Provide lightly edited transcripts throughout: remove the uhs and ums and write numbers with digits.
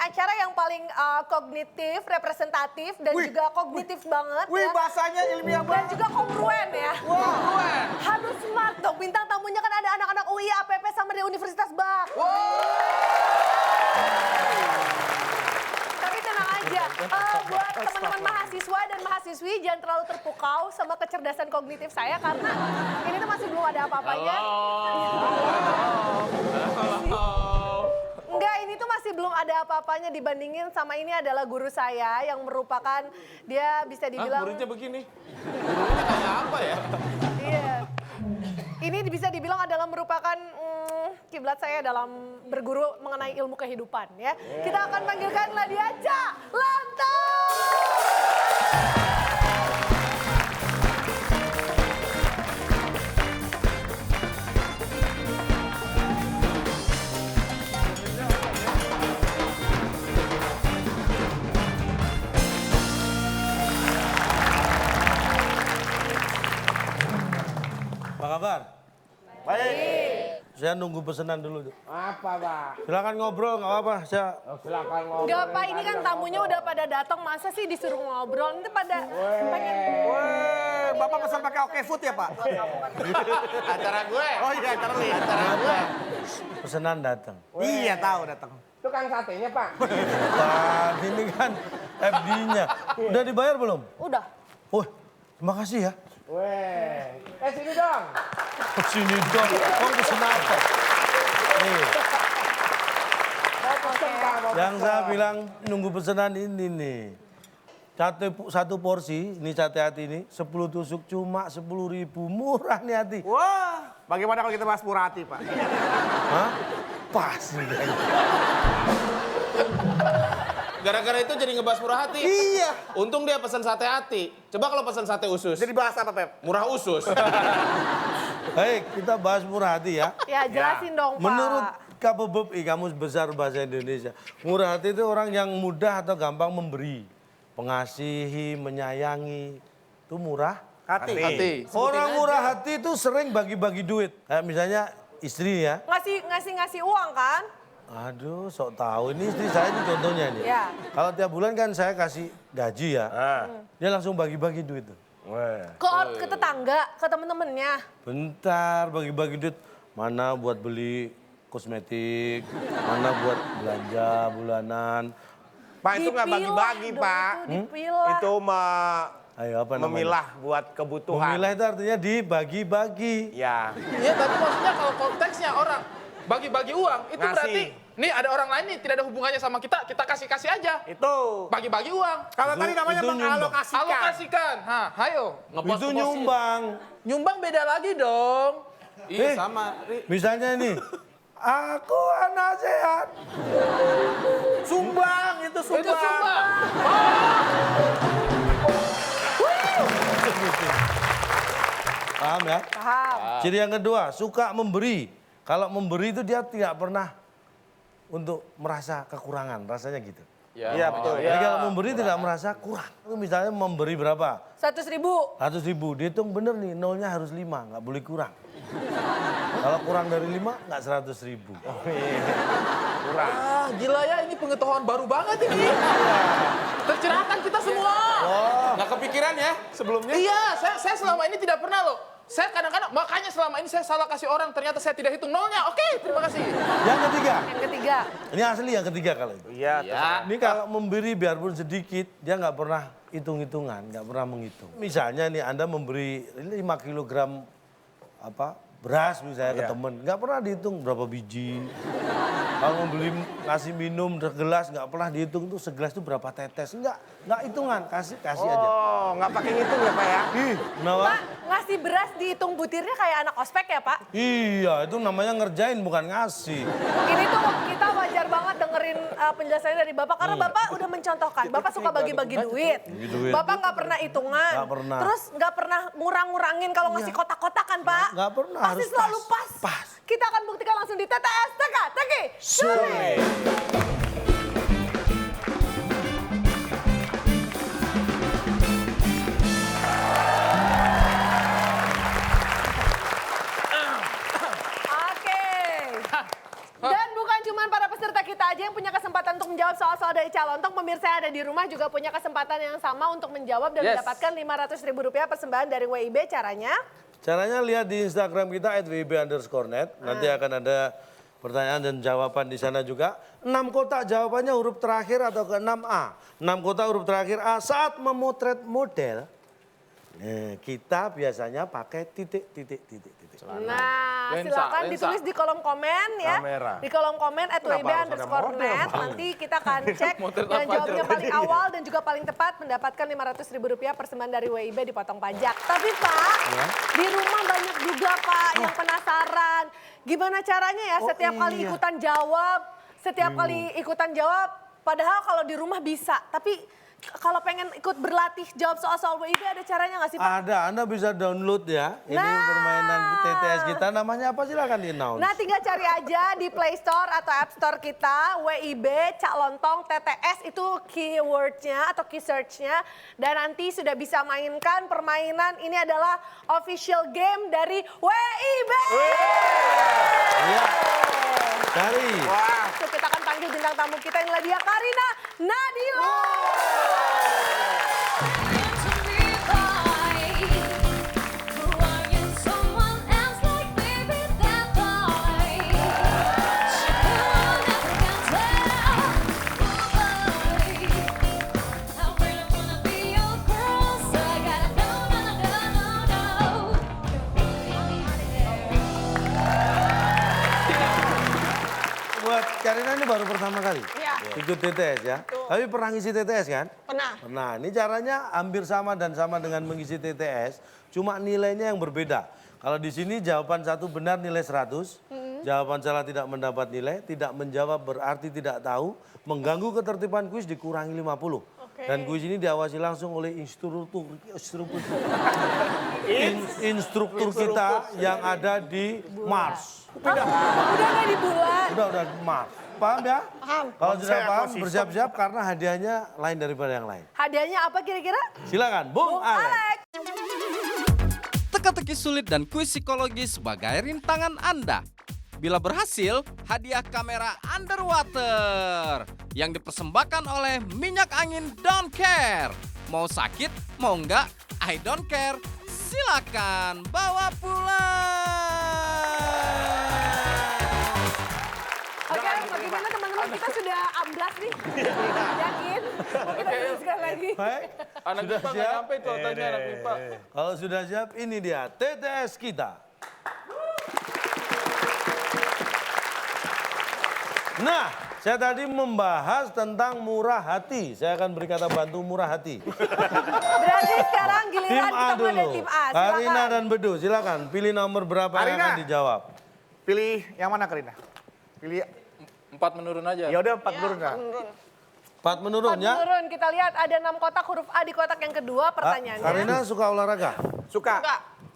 acara yang paling kognitif, representatif, dan juga kognitif banget. Wih, bahasanya ilmiah Dan banget. juga kongruen ya. Wah, Harus smart dong. Bintang tamunya kan ada anak-anak UI, APP, sama dari Universitas Bak. Tapi tenang aja, buat teman-teman mahasiswa dan mahasiswi jangan terlalu terpukau sama kecerdasan kognitif saya karena ini tuh masih belum ada apa-apanya. Enggak, ini tuh masih belum ada apa-apanya dibandingin sama ini adalah guru saya yang merupakan dia bisa dibilang. Muridnya begini. Gurunya kayak apa ya? Iya. Ini bisa dibilang adalah merupakan kiblat saya dalam berguru mengenai ilmu kehidupan ya. Kita akan panggilkan Ladia Lantang. Apa kabar? baik. Saya nunggu pesanan dulu. Apa, Pak? Silakan ngobrol, nggak apa-apa. Saya Silakan ngobrol. Enggak Pak, ini kan tamunya udah pada datang, masa sih disuruh ngobrol? Ini pada pengen. Weh, Bapak pesan pakai Oke Food ya, Pak? Acara gue. Oh iya, acara nih. Acara gue. pesanan datang. Iya, tahu datang. Tukang satenya, Pak. Wah, ini kan FD-nya. Udah dibayar belum? Udah. Oh, terima kasih ya. Weh, sini dong. Sini dong. Kamu pesen apa? Nih, Mau pesen, Pak. Mau yang pesen. saya bilang nunggu pesanan ini nih. Satu porsi, ini sate hati ini, 10 tusuk cuma 10.000. Murah nih hati. Wah, bagaimana kalau kita bahas murah hati, Pak? Hah? Pas nih kayaknya. Gara-gara itu jadi ngebahas murah hati. Iya. Untung dia pesan sate hati. Coba kalau pesan sate usus. Jadi bahas apa, Pep? Murah usus. Baik, kita bahas murah hati ya. Ya jelasin dong Pak. Menurut KBBI, Kamus Besar Bahasa Indonesia, murah hati itu orang yang mudah atau gampang memberi, mengasihi, menyayangi, itu murah. Hati. Orang murah hati itu sering bagi-bagi duit. Kayak misalnya istri ya. Ngasih uang kan? Aduh, sok tahu. Ini istri saya ini contohnya nih. Ya. Kalau tiap bulan kan saya kasih gaji ya. Dia langsung bagi-bagi duit tuh. Ke tetangga, ke temen-temennya. Bentar, bagi-bagi duit. Mana buat beli kosmetik, mana buat belanja bulanan. Pak, itu nggak Dipilah bagi-bagi, dong, Pak. Itu dipilah. Itu Ayo apa namanya? memilah buat kebutuhan. Memilah itu artinya dibagi-bagi. Ya. Iya, tapi maksudnya kalau konteksnya orang bagi-bagi uang, itu Ngasih. berarti nih ada orang lain nih tidak ada hubungannya sama kita kasih-kasih aja. Itu. Bagi-bagi uang. Kalau Itu- tadi namanya itu nyumbang. mengalokasikan. Alokasikan. Hah, ayo. Itu nyumbang. Nyumbang beda lagi dong. Iya sama. Misalnya ini, aku anak sehat. Sumbang, itu sumbang. Itu sumbang. Paham ya? Paham. Ciri yang kedua, suka memberi. Kalau memberi itu dia tidak pernah untuk merasa kekurangan, rasanya gitu. Iya, betul. Jadi kalau memberi tidak merasa kurang. Itu misalnya memberi berapa? 100.000. 100.000, dihitung bener nih, nolnya harus 5, nggak boleh kurang. Kalau kurang dari 5, nggak 100.000. Ah, gila ya, ini pengetahuan baru banget ini. Tercerahkan kita semua. Nggak kepikiran ya sebelumnya? Iya, saya selama ini tidak pernah loh. Saya kadang-kadang, makanya selama ini saya salah kasih orang, ternyata saya tidak hitung nolnya. Oke, terima kasih. Yang ketiga, Yang ketiga. ini asli yang ketiga kalau itu. Iya, Ini kalau memberi biarpun sedikit, dia nggak pernah hitung-hitungan, nggak pernah menghitung. Misalnya nih Anda memberi 5 kilogram beras misalnya ke temen, nggak pernah dihitung berapa biji. Kalau membeli ngasih minum segelas nggak pernah dihitung tuh segelas itu berapa tetes, nggak hitungan, kasih aja. Oh, nggak pakai ngitung ya, Pak ya? Kenapa? Pak, ngasih beras dihitung butirnya kayak anak ospek ya Pak? Iya, itu namanya ngerjain bukan ngasih. Ini tuh kita wajar banget dengerin penjelasannya dari Bapak karena Bapak udah mencontohkan. Bapak suka bagi-bagi duit. duit. Bapak nggak pernah hitungan. Nggak pernah. Terus nggak pernah ngurang-ngurangin kalau ngasih kotak-kotak kan Pak? Nggak pernah, Pasti harus selalu pas. pas. Pas. Kita akan buktikan langsung di TTS Teka-Teki Sulit. Oke. Dan bukan cuma para peserta kita aja yang punya kesempatan untuk menjawab soal-soal dari Calontong, pemirsa yang ada di rumah juga punya kesempatan yang sama untuk menjawab dan Yes. mendapatkan Rp500.000 persembahan dari WIB. Caranya? Caranya lihat di Instagram kita @wib_net. Nanti akan ada pertanyaan dan jawaban di sana juga. 6 kotak jawabannya huruf terakhir atau ke 6A. 6 kotak huruf terakhir A saat memotret model. Kita biasanya pakai titik. Nah, Lensa, silakan lensa. ditulis di kolom komen ya. Kamera. Di kolom komen @wib_net. Nanti kita akan cek Motret yang apa jawabnya aja? paling awal dan juga paling tepat mendapatkan Rp500.000 persembahan dari WIB dipotong pajak. Tapi Pak, di rumah banyak juga Pak yang penasaran. Gimana caranya ya setiap kali ikutan jawab, padahal kalau di rumah bisa. Tapi kalau pengen ikut berlatih jawab soal-soal WIB ada caranya nggak sih Pak? Ada, Anda bisa download ya. Ini permainan TTS kita, namanya apa silakan di-announce. Nah tinggal cari aja di Play Store atau App Store kita, WIB Cak Lontong TTS itu keywordnya atau key search-nya. Dan nanti sudah bisa mainkan permainan, ini adalah official game dari WIB. Iya. Cari. So, kita akan panggil bintang tamu kita, inilah dia Karina Nadila. Buat Karina ini baru pertama kali ikut TTS ya. Tapi pernah ngisi TTS kan? Pernah. Nah, ini caranya hampir sama dan sama dengan mengisi TTS, cuma nilainya yang berbeda. Kalau di sini jawaban satu benar nilai 100, jawaban salah tidak mendapat nilai, tidak menjawab berarti tidak tahu, mengganggu ketertiban kuis dikurangi 50. Dan kuis ini diawasi langsung oleh instruktur kita yang ada di Mars. Udah nggak di bulan? Udah Mars. Paham ya? Paham. Kalau sudah Saya paham, ekosistem. bersiap-siap karena hadiahnya lain daripada yang lain. Hadiahnya apa kira-kira? Silakan, Bung Alex. Alex. Teka-teki sulit dan kuis psikologi sebagai rintangan Anda. Bila berhasil, hadiah kamera underwater yang dipersembahkan oleh minyak angin Don't Care. Mau sakit, mau enggak, I don't care. Silakan bawa pulang. Oke, bagaimana teman-teman kita sudah amblas nih? Yakin? Kita teruskan lagi. Baik, Anak sudah MIPA nggak siap? nyampe itu otaknya anak MIPA. Kalau sudah siap, ini dia TTS kita. Nah, saya tadi membahas tentang murah hati. Saya akan beri kata bantu murah hati. Berarti sekarang Tim giliran A ketemu dulu. ada tim A. Karina Silakan. dan Bedu, silakan pilih nomor berapa yang Karina. akan dijawab. Pilih yang mana Karina? Pilih 4 menurun aja. ya udah 4 turun kan? 4 menurun Empat ya. menurun, kita lihat ada 6 kotak huruf A di kotak yang kedua pertanyaannya. Karina suka olahraga? Suka.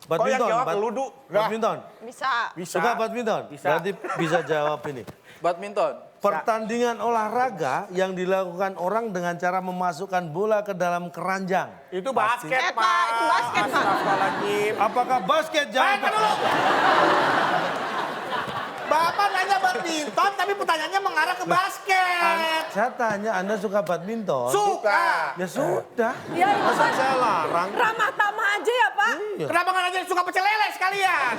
Kok yang jawab Bad- ludu? Badminton? Bisa. Bisa. Suka badminton? Bisa. Berarti bisa jawab ini. Badminton. Pertandingan olahraga yang dilakukan orang dengan cara memasukkan bola ke dalam keranjang. Itu basket, Pak. Itu basket, Pak. Astagfirullahaladzim. Apakah basket jawaban? Bapak nanya badminton, tapi pertanyaannya mengarah ke basket. Saya tanya, Anda suka badminton? Suka. Ya sudah. Ya itu Masa kan saya larang? ramah tamah aja ya Pak. Iya. Kenapa nggak nanya suka pecel lele sekalian?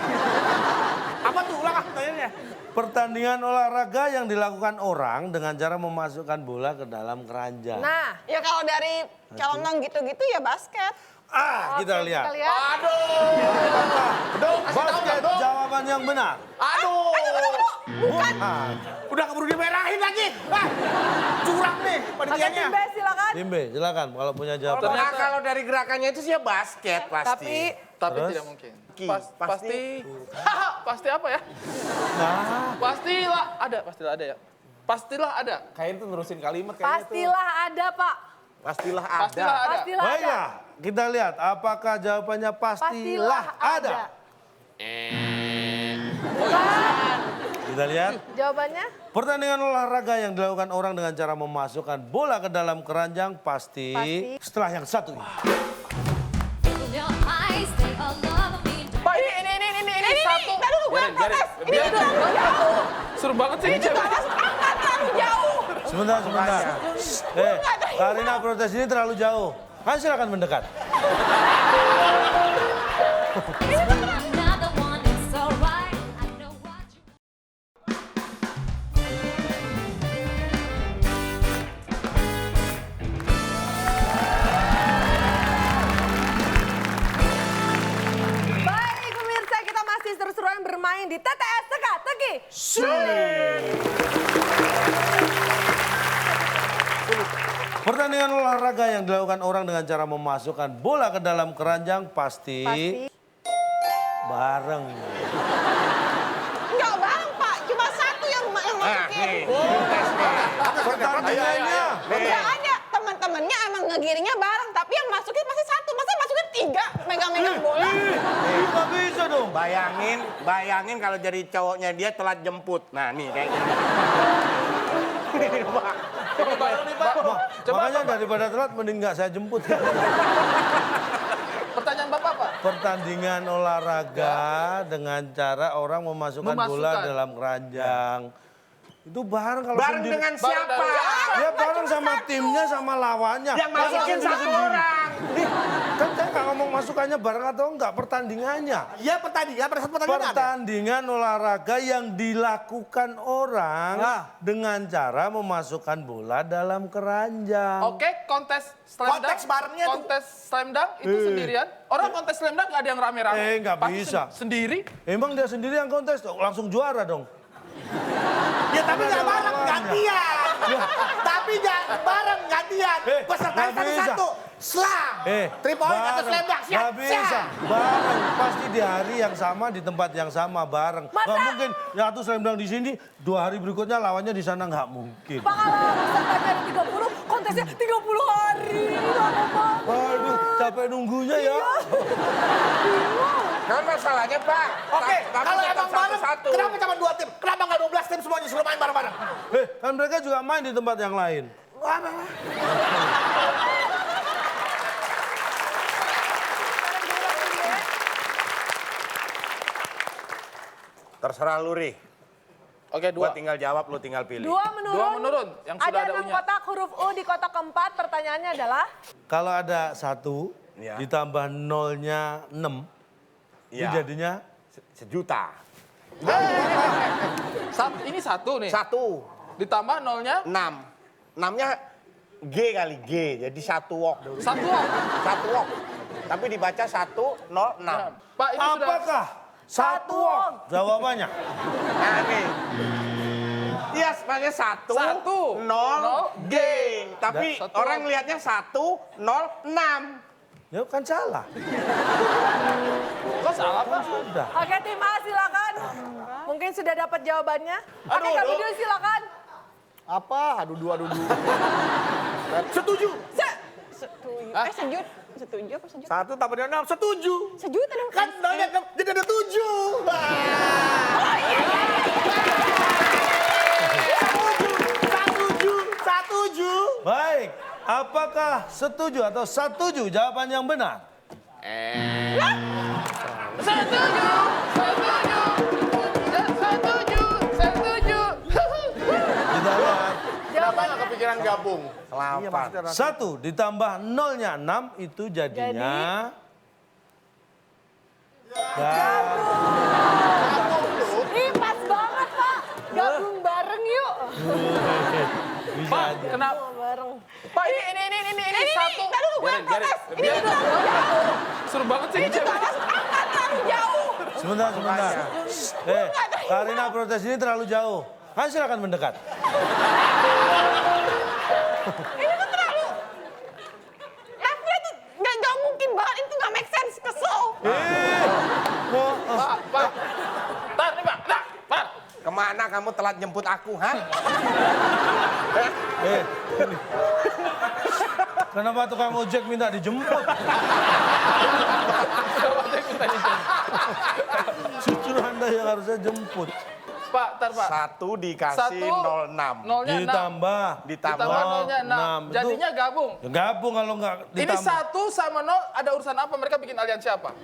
Apa tuh? Ulang ah pertanyaannya. Pertandingan olahraga yang dilakukan orang dengan cara memasukkan bola ke dalam keranjang. Nah, Ya kalau dari Calontong gitu-gitu ya basket. Kita oke, lihat. Aduh. Basket jawaban yang benar. Aduh. Bukan. Udah keburu dimerahin lagi. Ah, curang nih oke panitianya. tim B silakan. Tim B, silakan kalau punya jawaban. Ternyata- Kalau dari gerakannya itu sih ya basket pasti. Tapi Terus? tidak mungkin. Pasti. Pasti. Pasti apa ya? Nah, Pastilah ada ya. Pastilah ada. Kayaknya itu nerusin kalimat kayaknya tuh. Pastilah ada Pak. Pastilah ada. Pastilah ada. Pastilah ada. baiklah. Kita lihat apakah jawabannya pastilah ada. Bukan. Kita lihat. Jawabannya? Pertandingan olahraga yang dilakukan orang dengan cara memasukkan bola ke dalam keranjang pasti, Pasti. setelah yang satu ini. Pak ini satu. Taruh gue Biarin, protes. Ini biarin. terlalu jauh. Seru banget sih. Ini juga masuk angkat terlalu jauh. Sebentar. Karina protes ini terlalu jauh. Kan silakan mendekat. Baik pemirsa, kita masih seru-seruan bermain di TTS Teka-Teki Sulit. Pertandingan olahraga yang dilakukan orang dengan cara memasukkan bola ke dalam keranjang pasti bareng. Enggak bareng, Pak. Cuma satu yang masukin. Pertandingannya. Enggak ada. Teman-temannya emang ngegiringnya bareng. Tapi yang masukin pasti satu. Masa masukin 3 megang-megang bola? Nggak bisa dong. Bayangin kalau jadi cowoknya dia telat jemput. Nah, nih kayak gini. Ini, Pak. Coba bareng nih, Pak. Coba Makanya Pak. daripada telat mending nggak saya jemput. Pertanyaan Bapak, Pak. Pertandingan olahraga dengan cara orang memasukkan bola Memasukkan. dalam keranjang. Itu bareng kalau Bareng sendiri. dengan Bareng siapa? Ya bareng sama timnya sama lawannya. Yang masukin Masa satu sendiri? orang. Kan saya nggak ngomong masukannya bareng atau enggak, pertandingannya. Ya pertandingan, pada saat pertandingan ada. Pertandingan olahraga yang dilakukan orang dengan cara memasukkan bola dalam keranjang. Oke, kontes slam dunk. Konteks barengnya tuh. Kontes slam dunk itu sendirian. Orang kontes slam dunk nggak ada yang rame-rame. Nggak Pasti bisa. Sendiri. Emang dia sendiri yang kontes, langsung juara dong. Ya tapi nggak bareng, gantian. Tapi jangan bareng, gantian. Pesertanya nggak bisa. satu-satu. Slam. 3 point atau slam dunk. Siap, Nggak bisa. siap. Bareng. Pasti di hari yang sama, di tempat yang sama, bareng. Nggak mungkin satu slam dunk di sini, 2 hari berikutnya lawannya di sana, nggak mungkin. Pak, kalau pesertanya ada 30, kontesnya 30 hari. Lama banget. Aduh, capek nunggunya ya. Kan masalahnya, Pak. Oke, Tapi kalau tetap emang bareng, satu-satu. kenapa cuma 2 tim? Kenapa nggak 12 tim semuanya suruh main bareng-bareng? Kan mereka juga main di tempat yang lain. Terserah lu, Ri. Oke, Gua 2. tinggal jawab, lu tinggal pilih. 2 menurun. 2 menurun, yang sudah ada 6 U-nya. kotak huruf U di kotak keempat. Pertanyaannya adalah, Kalau ada 1, Ya. ditambah nolnya 6, itu Iya. jadinya Sejuta. Ini 1 nih. 1, Ditambah nolnya 6. 6-nya G kali, G. Jadi 1 wok. 1. 1 wok. Tapi dibaca 106. Pak, ini sudah. apakah 1 wok? Jawabannya. Nah, nih. Iya, sebagai 1, 0, G. Tapi Satu. orang lihatnya 106. Ya kan salah. Kok salah, Pak? Sudah. oke tim A silakan. Mungkin sudah dapat jawabannya. Oke, Kak Bidul silakan. Apa? Aduh, dua. Setuju. Setuju. Setuju apa setuju? 1 tambah dengan 6, setuju. Setuju tadi. Kan nolnya jadi ada 7. Setuju. Baik, apakah setuju atau setuju jawaban yang benar? Kita lihat. Kenapa nggak kepikiran gabung? Selamat. 1 ditambah nolnya 6 itu jadinya... Ih, pas banget, Pak. Gabung bareng yuk. Bisa Pak, aja. kenapa? Bareng. Pak, ini 1. Tadi lu gue protes. Ini terlalu jauh. Seru banget sih. Ini tak masuk akal, terlalu jauh. Sebentar. Karina protes ini terlalu jauh. Kan silakan mendekat. Ini tuh terlalu. Levelnya tuh nggak mungkin banget. Ini tuh nggak make sense. Kesel. Pak. Tar nih, Pak. Pak. Kemana kamu telat jemput aku, ha? Ini. Kenapa tukang ojek minta dijemput? Justru Anda yang harusnya jemput. Pak, tar Pak. 1 dikasih 06. Nolnya 6. Ditambah Ditambah nolnya 6. Itu- Jadinya gabung. Ya, gabung kalau nggak Ini ditambah. 1 sama 0 ada urusan apa? Mereka bikin aliansi apa?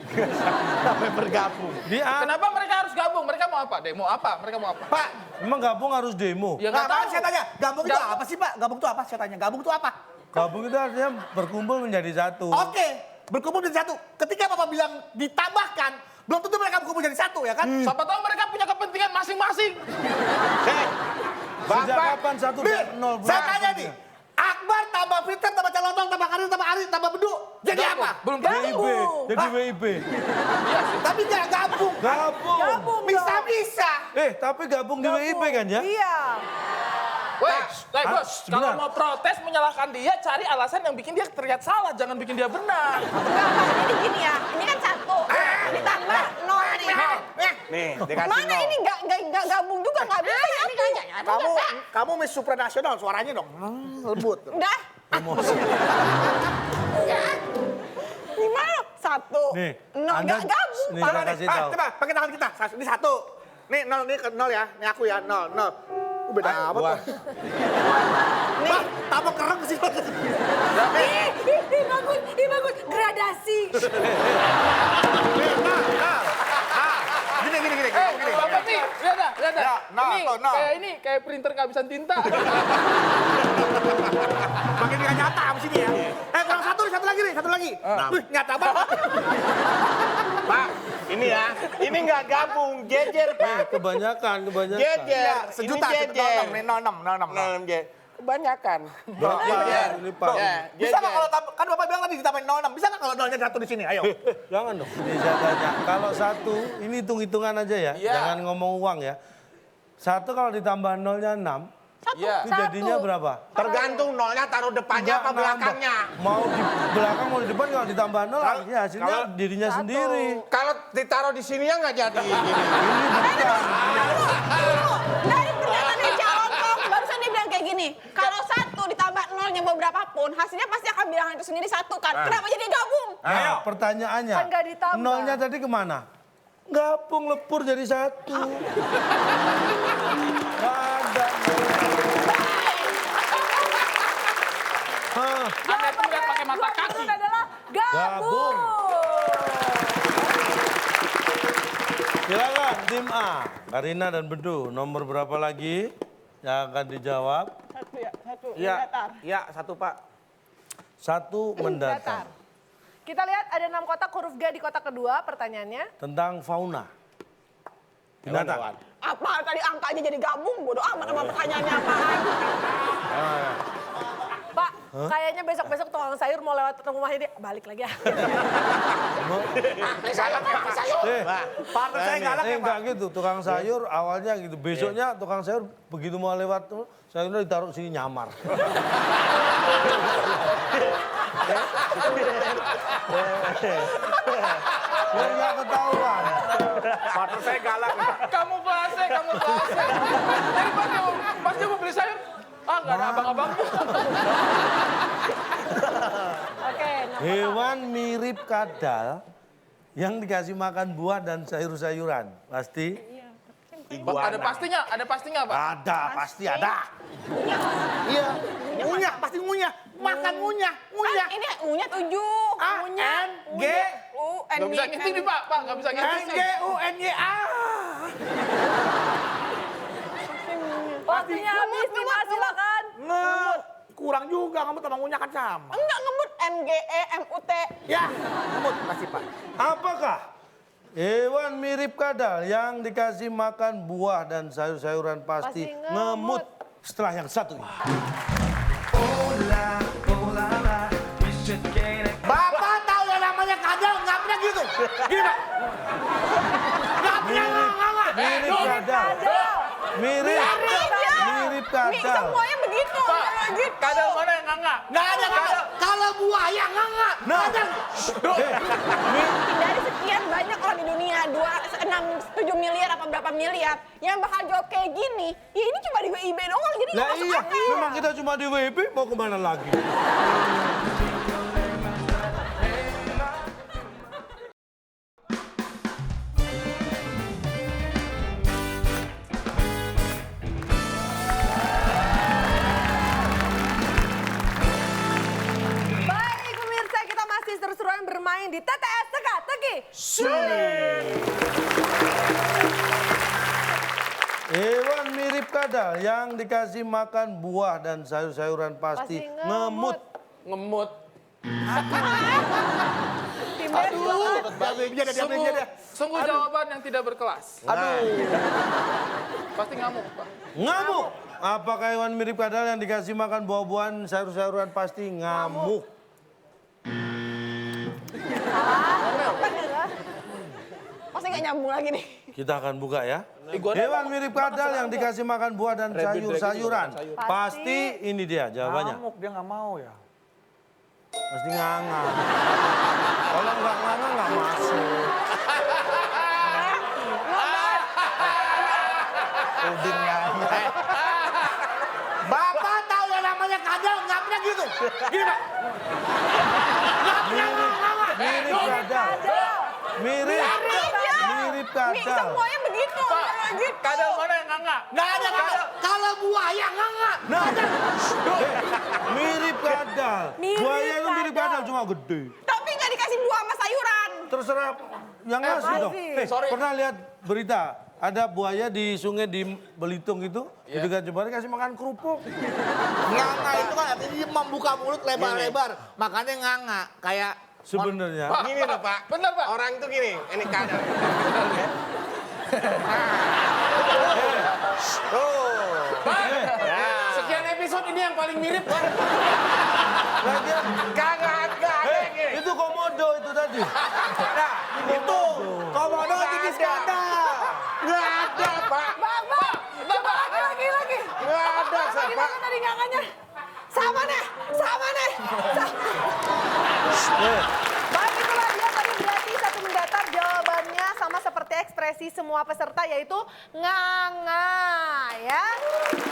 Sampai bergabung. Di A. Kenapa mereka harus gabung? Mereka mau apa? Pak? Demo apa? Mereka mau apa? Pak, Emang gabung harus demo? Ya nah, nggak tahu. saya tanya, gabung itu apa sih Pak? Gabung itu apa? Saya tanya, gabung itu apa? Gabung itu artinya berkumpul menjadi satu. Oke, berkumpul menjadi satu. Ketika Bapak bilang ditambahkan, belum tentu mereka berkumpul menjadi satu ya kan? Siapa tahu mereka punya kepentingan masing-masing. Sejak Bapak, kapan satu Nih, dan nol? saya Berapa tanya dia? nih, Akbar tambah Peter tambah Calotong tambah Karin tambah Ari tambah Bedu, jadi apa? Belum tentu. WIB, jadi WIB. Tapi nggak gabung. Gabung. Gabung dong. Bisa-bisa. Tapi gabung di WIB kan ya? Iya. Weh, bos, kalau sebentar. mau protes menyalahkan dia, cari alasan yang bikin dia terlihat salah, jangan bikin dia benar. Enggak, Pak. Jadi gini ya. Ini kan 1. Ditambah 0 nih. nih dikasih Mana nol. ini nggak gabung juga nggak bisa ya. Kamu Miss Supranasional suaranya dong. Lembut. Udah. Gimana? 1. Nih, 0 Anda nggak gabung, nih, Pak. saya kasih tahu. Coba pakai tangan kita. Ini 1. Nih 0, ini 0 ya. Ini aku ya, 0, 0. Beda apa tuh? Pak, tambah kereng sih. Ih, bagus. Gradasi. Gini. Bapak nih, lihat dah. Ya, nah, Ini kayak printer kehabisan tinta. Makin nggak nyata abis ini ya. Kurang satu lagi. Wih, nyata banget. Pak, ini ya, ini nggak gabung, jejer Pak. Kebanyakan. Jejer, Sejuta, ini jejer. 06. Kebanyakan. Jejer. Ini Pak. Ya, Bisa nggak jejer. kalau kan Bapak bilang tadi ditambahin 06. Bisa nggak kalau 0-nya satu di sini? Ayo. Jangan dong. Ini saya tanya. Kalau satu, ini hitung-hitungan aja ya. Iya. Jangan ngomong uang ya. Satu kalau ditambah nolnya 6, Iya. itu jadinya berapa? Tergantung nolnya taruh depannya apa Nggak nambah. belakangnya. Mau di belakang mau di depan, kalau ditambah nol akhirnya hasilnya kalau- dirinya sendiri. Kalau ditaruh di sininya nggak jadi gini. Dari pernyataannya Calotong, barusan dia bilang kayak gini. Kalau 1 ditambah 0-nya beberapa pun, hasilnya pasti akan bilangan itu sendiri 1 kan. Kenapa jadi gabung? Nah, pertanyaannya, Kan nggak ditambah. nolnya tadi kemana? Gabung lepur jadi 1. Nggak ada. Hah, Anda itu lihat pakai mata kaki. Jawabannya adalah gabung. silakan tim A, Karina dan Bedu. Nomor berapa lagi yang akan dijawab? 1 ya, 1. Iya, Datar. iya 1 Pak. 1 mendatar. Kita lihat ada 6 kotak, huruf G di kotak kedua. Pertanyaannya, Tentang fauna. Binatang. Apa tadi angkanya jadi gabung? Bodoh amat sama pertanyaannya apaan. Pak, kayaknya besok-besok tukang sayur mau lewat rumahnya dia, balik lagi ya. Partner saya galak ya Pak. Enggak gitu, tukang sayur awalnya gitu. Besoknya tukang sayur begitu mau lewat tuh, sayurnya ditaruh sini nyamar. Biar nggak ketahuan. Partner saya galak. Kamu bahasa. Jadi pas dia mau beli sayur, nggak ada abang-abangnya. Oke, Hewan mirip kadal yang dikasih makan buah dan sayur-sayuran. Pasti? Ada pastinya, Pak. Ada, pasti ada. Iya. Ngunyah, pasti ngunyah. Makan ngunyah. Ini U-nya 7. U-nya. G. Nggak bisa ngintip nih, Pak. Nggak bisa ngintip nih. NGUNYA. waktunya habis, Bima, silakan. Kurang juga, kamu sama ngunyah kan sama. Enggak ngebut MGE-MUT. Ya, ngemut kasih Pak. Apakah hewan mirip kadal yang dikasih makan buah dan sayur-sayuran pasti Pasti ngemut setelah yang satu ini? Bapak tahu yang namanya kadal, nggak pernah gitu. Gini Pak. Nggak pernah nganga. Mirip kadal. Mirip Nih, kadal. semuanya begitu. Pak, Jangan gitu. kadal mana yang nganga? Nggak ada kadal. Kalau buaya nganga. Kadal. Dari sekian banyak orang di dunia, 7 miliar apa berapa miliar, yang bakal jawab kayak gini, ya ini cuma di WIB doang, jadi nggak Lah masuk iya, akal. memang kita cuma di WIB, mau kemana lagi? Baik pemirsa, kita masih seru-seruan bermain di TTS Teka-Teki. Hewan mirip kadal yang dikasih makan buah dan sayur-sayuran pasti Pasti ngemut. Ngemut. Tim B silakan. Sungguh jawaban yang tidak berkelas. Pasti ngamuk, Pak. Ngamuk. Apakah hewan mirip kadal yang dikasih makan buah-buahan sayur-sayuran pasti ngamuk? Pasti nggak nyambung lagi nih. Kita akan buka ya. Hewan mirip kadal yang dikasih makan buah dan sayur-sayuran. Pasti ini dia jawabannya. Ngamuk, dia nggak mau ya. Pasti nganga. Kalau nggak nganga nggak masuk. Udin ngamuk. Bapak tahu yang namanya kadal, ngamuknya gitu. Gini, Pak. Mirip kadal. Mirip Nih, kadal. semuanya begitu. Kalau gitu. Kadal mana yang nganga? Nggak ada kadal. Kalau buaya nganga. Nah, mirip kadal. Mirip Buaya itu mirip kadal. kadal cuma gede. Tapi nggak dikasih buah sama sayuran. Terserah yang ngasih dong. Sorry. Pernah lihat berita? Ada buaya di sungai di Belitung itu, di dekat jembatan kasih makan kerupuk. Nganga itu kan artinya dia membuka mulut lebar-lebar. Makanya nganga. Kayak Sebenarnya. Gini loh Pak. Bener, Pak. Orang itu gini, ini kadal. Sekian episode ini yang paling mirip, Pak. Lagian, Kagak ada gini. itu komodo itu tadi. Nah, itu komodo jenis kadal. Nggak ada Pak. Bang, coba lagi. Nggak ada Apa Pak. gimana tadi nganganya? Sama nih. Baik, itulah dia tadi berarti satu mendatar jawabannya sama seperti ekspresi semua peserta yaitu nganga ya.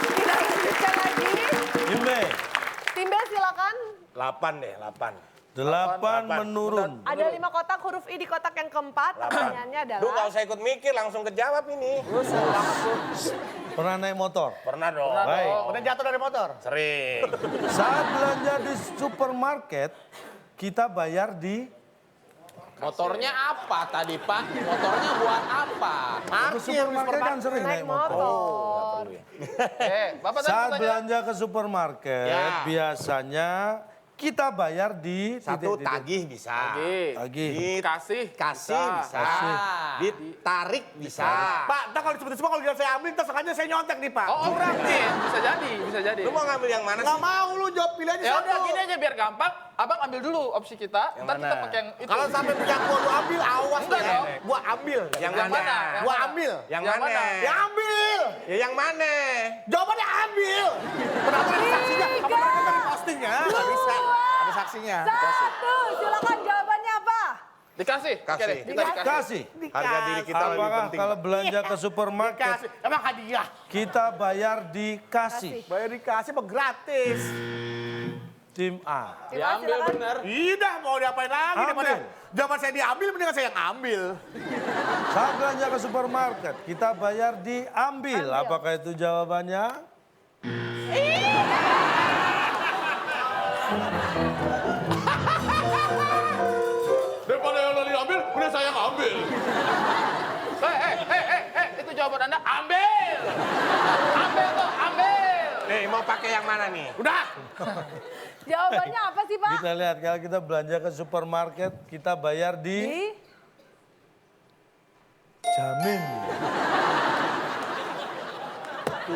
Kita lanjutkan lagi. Imbe, Tim B silakan. 8 deh, 8. 8 menurun. Ada 5 kotak, huruf I di kotak yang keempat. Pertanyaannya Duh, nggak adalah usah ikut mikir, langsung kejawab ini. Pernah naik motor? Pernah dong. Baik. Udah jatuh dari motor. Sering. Saat belanja di supermarket, kita bayar di Motornya apa tadi, Pak? Motornya buat apa? supermarket kan sering naik naik motor. motor. Bapak tadi Saat bertanya. belanja ke supermarket, Ya. biasanya kita bayar di Satu titik-titik. tagih bisa. Lagi. Kasih. Kasih bisa. Ditarik bisa. Pak, ntar kalau disebut semua kalau saya ambil, ntar sengaja saya nyontek nih, Pak. Oh, berarti bisa jadi. Lu mau ngambil yang mana Nggak sih? mau lu jawab pilihannya Ya satu. udah gini aja biar gampang. Abang ambil dulu opsi kita, Yang ntar kita mana? pakai yang itu. Kalau sampai punya gua lu ambil, awas Enggak ya. dong. Gua ambil. Yang Yang mana? mana? Gua ambil. Yang Yang mana? mana? Ya ambil. Ya yang mana? Jawabannya ambil. Kenapa ada saksinya? Apa mereka tadi postingnya? Nggak bisa. Ada saksinya. Satu, silakan jawabannya apa? Dikasih. Kasih. Oke deh, kita dikasih. Kasih. Harga diri kita lebih Apakah penting. kalau belanja ke supermarket, Dikasih. Emang hadiah. kita bayar dikasih? Bayar dikasih apa gratis? Tim A. Tim A, Diambil silakan. bener. Iya, mau diapain lagi? Ambil. Daripada zaman saya diambil, mendingan saya yang ambil. Saat belanja ke supermarket, kita bayar diambil. Apakah itu jawabannya? Daripada yang tadi ambil, mending saya yang ambil. Itu jawaban Anda. Ambil. Ambil tuh, ambil. Nih, mau pakai yang mana nih? Udah. Jawabannya apa sih, Pak? Kita lihat kalau kita belanja ke supermarket, kita bayar di Di jamin.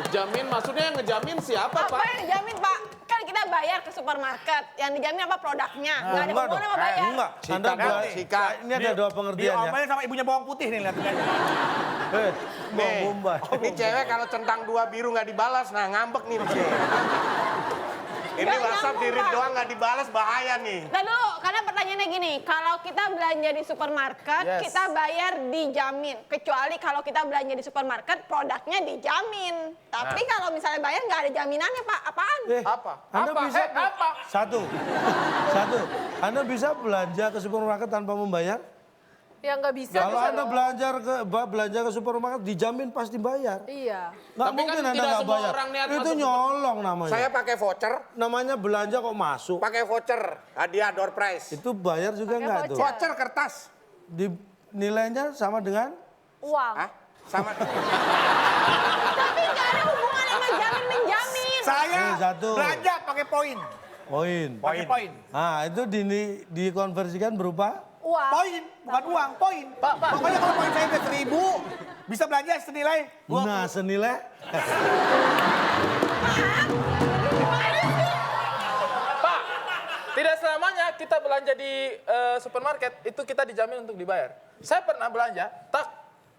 Jamin maksudnya yang ngejamin siapa, Apa Pak? yang dijamin, Pak? Kan kita bayar ke supermarket. Yang dijamin apa produknya? Nggak ada Enggak dong. hubungan sama bayar. Enggak. Anda Sikat, belanja. sikat. Ini ada dua pengertian ya. Diomelin sama ibunya bawang putih nih, lihat. Bawang bombay. Ini cewek kalau centang 2 biru nggak dibalas, nah ngambek nih. Ini Nggak WhatsApp nyambung, di read Pak. doang nggak dibalas, bahaya nih. Nah dulu, karena pertanyaannya gini, kalau kita belanja di supermarket, kita bayar dijamin. Kecuali kalau kita belanja di supermarket, produknya dijamin. Tapi kalau misalnya bayar nggak ada jaminannya, Pak. Apaan? Apa? Anda Apa? bisa Apa? Satu. Anda bisa belanja ke supermarket tanpa membayar? yang nggak bisa. Kalau bisa Anda dong. belanja ke supermarket dijamin pasti bayar. Iya. Nggak Tapi kan mungkin Anda tidak nggak semua bayar. orang niat Itu masuk nyolong namanya. Saya pakai voucher, Namanya belanja kok masuk. pakai voucher, hadiah door prize. Itu bayar juga Pakai nggak tuh? voucher. Voucher kertas. Di nilainya sama dengan Uang. Hah? Sama. Saya satu. belanja pakai poin. Poin. Pakai poin. Nah, itu dikonversikan berupa? Uang. Poin, bukan uang, poin. Pokoknya kalau poin saya udah 1000, bisa belanja senilai 20. Nah, senilai? Pak, tidak selamanya kita belanja di supermarket itu kita dijamin untuk dibayar. Saya pernah belanja, tak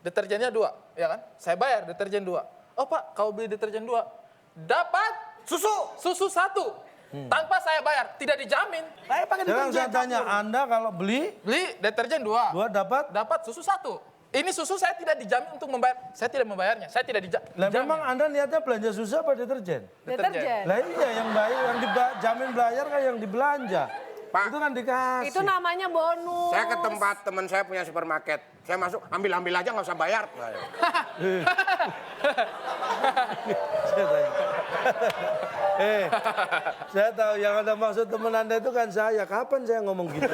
deterjennya 2, ya kan? Saya bayar deterjen 2. Oh Pak, kau beli deterjen 2, dapat susu 1. Tanpa saya bayar, tidak dijamin. Saya pakai Sekarang deterjen saya tanya, campur. Anda kalau beli Beli deterjen 2, dapat? susu 1. Ini susu saya tidak dijamin untuk membayar. Saya tidak membayarnya. Saya tidak Lah memang Anda niatnya belanja susu apa deterjen? Deterjen. Lah iya yang bayar, yang dijamin bayar kan yang dibelanja. Pak. Itu kan dikasih. Itu namanya bonus. Saya ke tempat teman saya punya supermarket. Saya masuk, ambil aja nggak usah bayar. Saya tanya. Saya tahu yang Anda maksud teman Anda itu kan saya. Kapan saya ngomong gitu?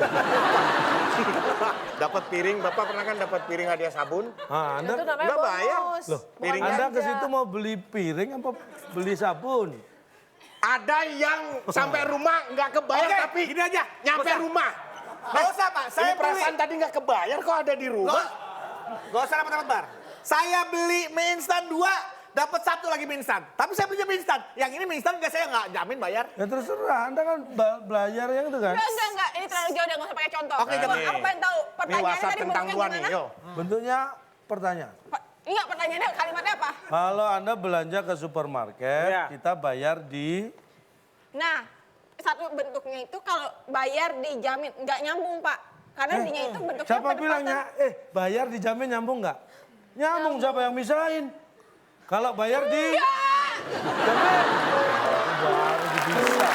Dapat piring, Bapak pernah kan dapat piring hadiah sabun? Ah, Itu Anda namanya nggak bonus. bayar. loh, piring Anda belanja. ke situ mau beli piring apa beli sabun? Ada yang sampai rumah nggak kebayar Oke, tapi gini aja. nyampe Nggak usah. rumah. Nggak usah Pak, saya Ini beli. perasaan tadi nggak kebayar kok ada di rumah. Gak usah dapat bar. Saya beli mie instan 2, dapat 1 lagi mie instan. Tapi saya belinya mie instan. Yang ini mie instan saya nggak jamin bayar. Ya terserah, Anda kan belajar yang itu kan. Enggak. Ini terlalu jauh deh, nggak usah pakai contoh. Oke, Coba, nih. aku pengen tahu Ini pertanyaannya WhatsApp tadi tentang bentuknya dua nih, gimana? yo. Bentuknya pertanyaan. Enggak, pertanyaannya kalimatnya apa? Kalau Anda belanja ke supermarket, Iya. kita bayar di... Nah, satu bentuknya itu kalau bayar dijamin, nggak nyambung Pak. Karena dinya itu bentuknya Siapa pendapatan. bilangnya, bayar dijamin nyambung nggak? Nyambung, siapa yang misahin? Kalau bayar di... Jamin. Baru bisa.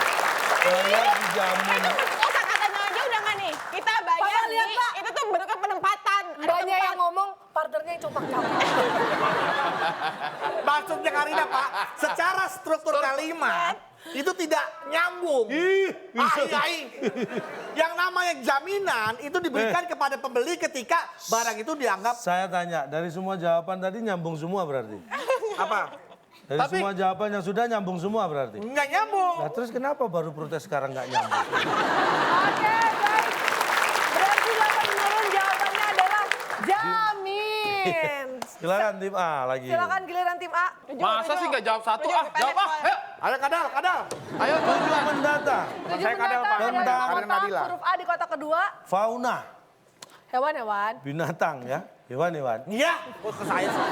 Bayar dijamin. Kosa katanya aja udah nggak nih? Kita bayar Papa, lihat, di, Pak. itu tuh bentuknya penempatan. Ada Banyak tempat. yang ngomong partnernya yang copak-copak. Maksudnya Karina Pak, secara struktur kalimat itu tidak nyambung. Yang namanya jaminan itu diberikan kepada pembeli ketika barang itu dianggap Saya tanya, dari semua jawaban tadi nyambung semua berarti? apa? Dari semua jawaban yang sudah nyambung semua berarti? Nggak nyambung. Nah terus kenapa baru protes sekarang nggak nyambung? Oke, baik. Berarti dapat menurun jawabannya adalah jamin. Silakan tim A lagi. Silakan giliran tim A. Masa sih nggak jawab satu? Tujuh, Ah, jawab ah. pendek, Ayo. Ayo kadal. Ayo. Tujuh mendata. 7 Saya kadal, mendatang Pak. ada Tentang kotak Nadila. huruf A di kotak kedua. Fauna, Hewan-hewan. binatang ya. Hewan-hewan. Iya, ke saya sih.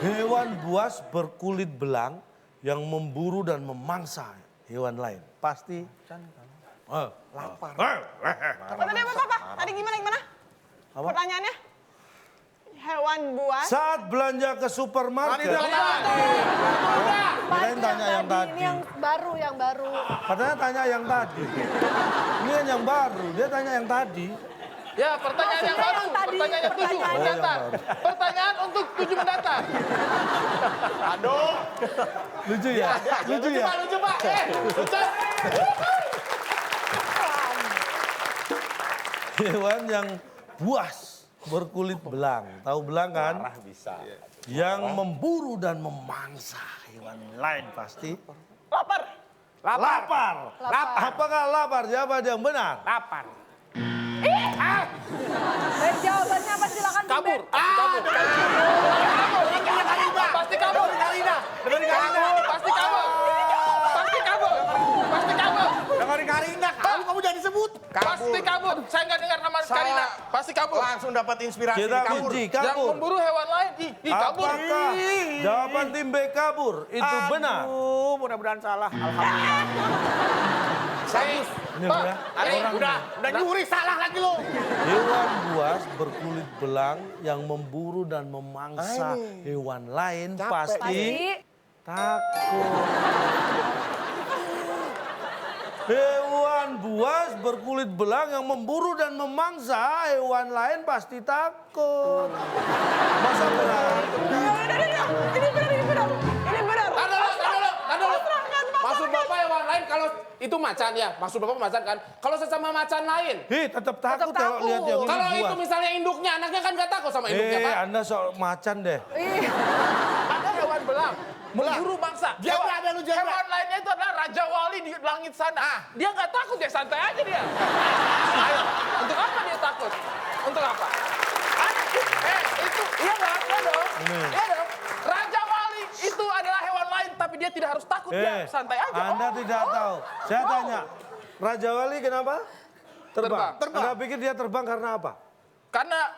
Hewan buas berkulit belang yang memburu dan memangsa hewan lain. Pasti. Lapar. Tadi apa? Tadi gimana? Apa? Pertanyaannya? Hewan buas. Saat belanja ke supermarket. Kirain tanya yang Ini tadi. yang baru. Katanya tanya yang tadi. Ini kan yang baru. Dia tanya yang tadi. Ya, pertanyaan yang Maksudnya baru. yang tadi, Pertanyaan yang 7 pertanyaan yang mendatar. baru. Pertanyaan untuk 7 mendatar. Aduh. Lucu ya? Lucu ya? Lucu, Pak. Lucu. Hewan yang buas berkulit belang. Tahu belang kan? Bisa. Yang memburu dan memangsa hewan lain pasti. Lapar. Lapar. Apakah lapar? Jawaban yang benar. Lapar. Baik, jawabannya apa? Silakan. Tim B. Kabur. Kabur. Pasti kabur. Karina. Dengerin Karina. Pasti kabur. Pasti kabur. Pasti kabur. Dengerin Karina. Kamu jangan disebut. Pasti kabur. Saya nggak dengar nama Karina. Pasti kabur. Langsung dapat inspirasi Kita kabur. uji Yang kabur. memburu hewan lain. Ih, kabur. Apakah jawaban tim B kabur itu benar? Aduh, mudah-mudahan salah. Alhamdulillah. Ini ya. Udah nyuri salah lagi lo. Hewan buas berkulit belang yang memburu dan memangsa hewan lain pasti Pasti. takut. Hewan buas berkulit belang yang memburu dan memangsa hewan lain pasti takut. Masa benar? Ini benar. Tar dulu. Maksud Bapak hewan lain kalau itu macan ya? Maksud Bapak macan kan? Kalau sesama macan lain. Tetap takut Tetap kalau takut. lihat yang ini Kalau buas. itu misalnya induknya, anaknya kan nggak takut sama induknya, Pak. Anda soal macan deh. Ada hewan belang. memburu mangsa. Zebra ada lu, zebra. Hewan lainnya itu adalah Raja Wali di langit sana. Dia nggak takut, dia santai aja dia. Ayo, untuk apa dia takut? Untuk apa? Itu, iya nggak? Iya dong. Iya dong. Raja Wali itu adalah hewan lain, tapi dia tidak harus takut, dia santai aja. Anda tidak tahu. Saya tanya, Raja Wali kenapa? Terbang. Anda pikir dia terbang karena apa? Karena